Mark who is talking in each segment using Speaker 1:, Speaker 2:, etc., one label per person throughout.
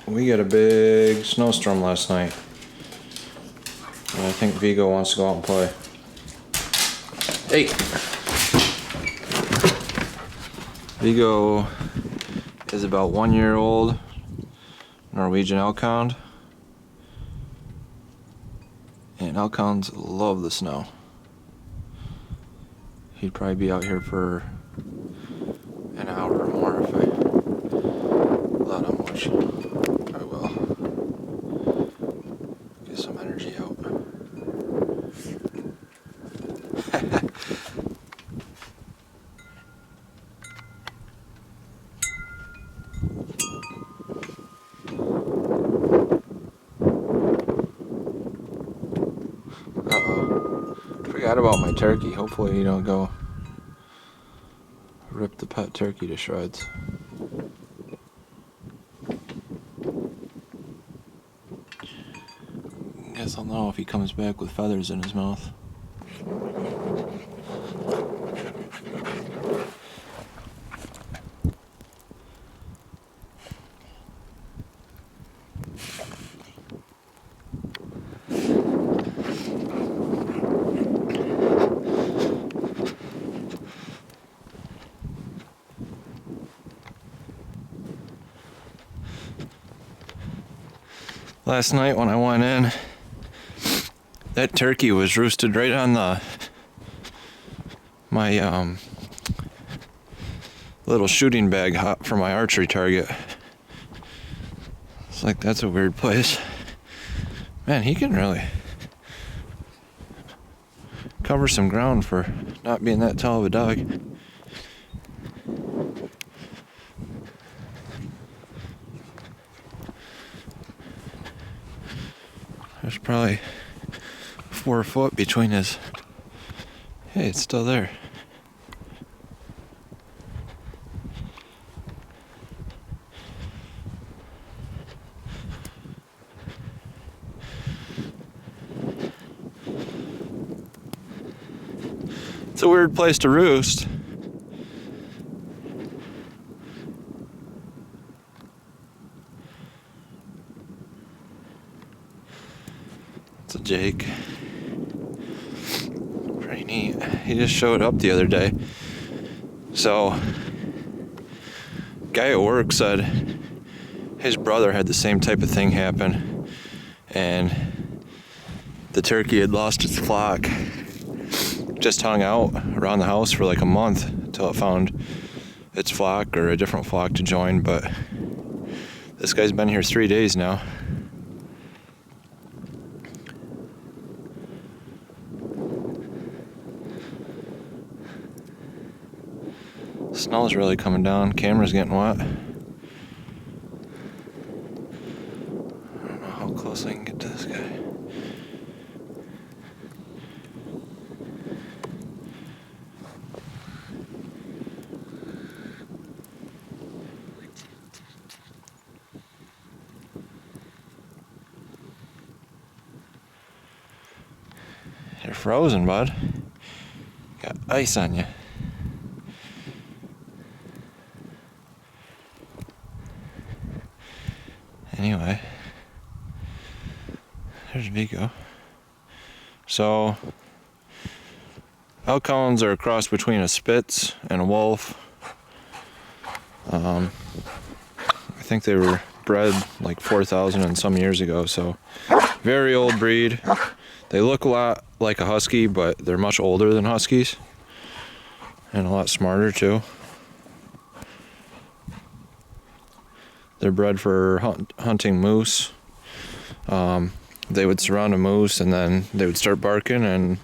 Speaker 1: We got a big snowstorm last night. And I think Vigo wants to go out and play. Hey! Vigo is about 1 year old Norwegian Elkhound. And Elkhounds love the snow. He'd probably be out here for an hour or more if I let him, which I will. Get some energy out. Uh-oh. Forgot about my turkey. Hopefully you don't go rip the pet turkey to shreds. Guess I'll know if he comes back with feathers in his mouth. Last night when I went in, that turkey was roosted right on my little shooting bag for my archery target. It's like, that's a weird place. Man, he can really cover some ground for not being that tall of a dog. There's probably 4 foot between his... Hey, it's still there. It's a weird place to roost. It's a Jake. Pretty neat. He just showed up the other day. So, guy at work said his brother had the same type of thing happen, and the turkey had lost its flock. Just hung out around the house for like a month until it found its flock or a different flock to join, but this guy's been here 3 days now. Snow's really coming down. Camera's getting wet. I don't know how close I can get to this guy. You're frozen, bud. Got ice on you. Anyway, there's Vigo. So, Elkhounds are a cross between a Spitz and a Wolf. I think they were bred like 4,000 and some years ago, so very old breed. They look a lot like a Husky, but they're much older than Huskies and a lot smarter too. They're bred for hunting moose. They would surround a moose and then they would start barking, and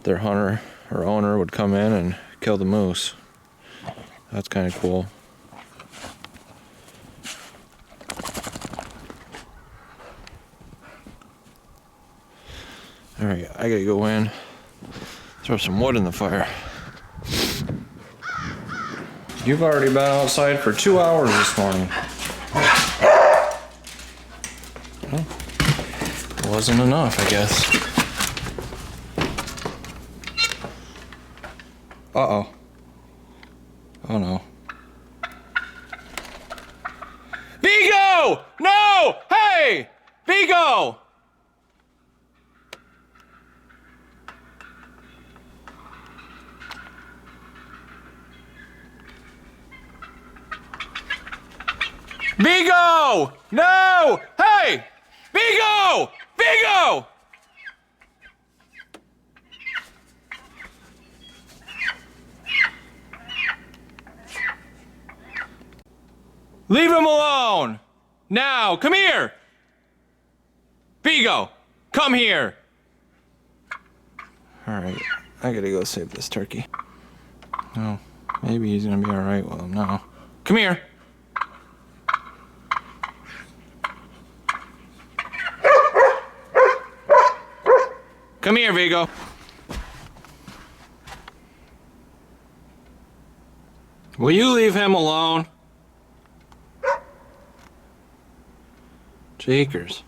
Speaker 1: their hunter or owner would come in and kill the moose. That's kind of cool. Alright, I gotta go in, throw some wood in the fire. You've already been outside for 2 hours this morning. Well, it wasn't enough, I guess. Uh-oh. Oh no. Vigo! No! No! Hey! Vigo! Vigo! No! Hey! Vigo! Vigo! Leave him alone! Now, come here! Vigo, come here! Alright, I gotta go save this turkey. Oh, maybe he's gonna be alright with him now. Come here! Come here, Vigo. Will you leave him alone? Jakers.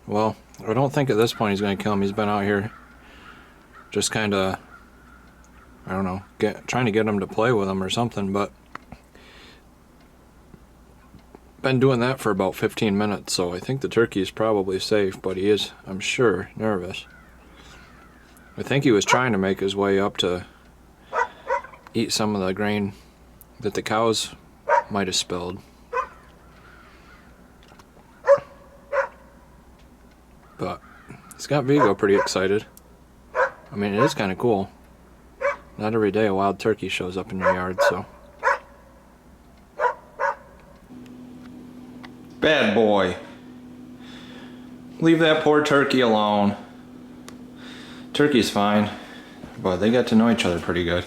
Speaker 1: Well, I don't think at this point he's going to kill him. He's been out here just kind of, I don't know, trying to get him to play with him or something, but been doing that for about 15 minutes, so I think the turkey is probably safe, but he is, I'm sure, nervous. I think he was trying to make his way up to eat some of the grain that the cows might have spilled. But it's got Vigo pretty excited. I mean, it is kind of cool. Not every day a wild turkey shows up in your yard, so. Bad boy. Leave that poor turkey alone. Turkey's fine, but they get to know each other pretty good.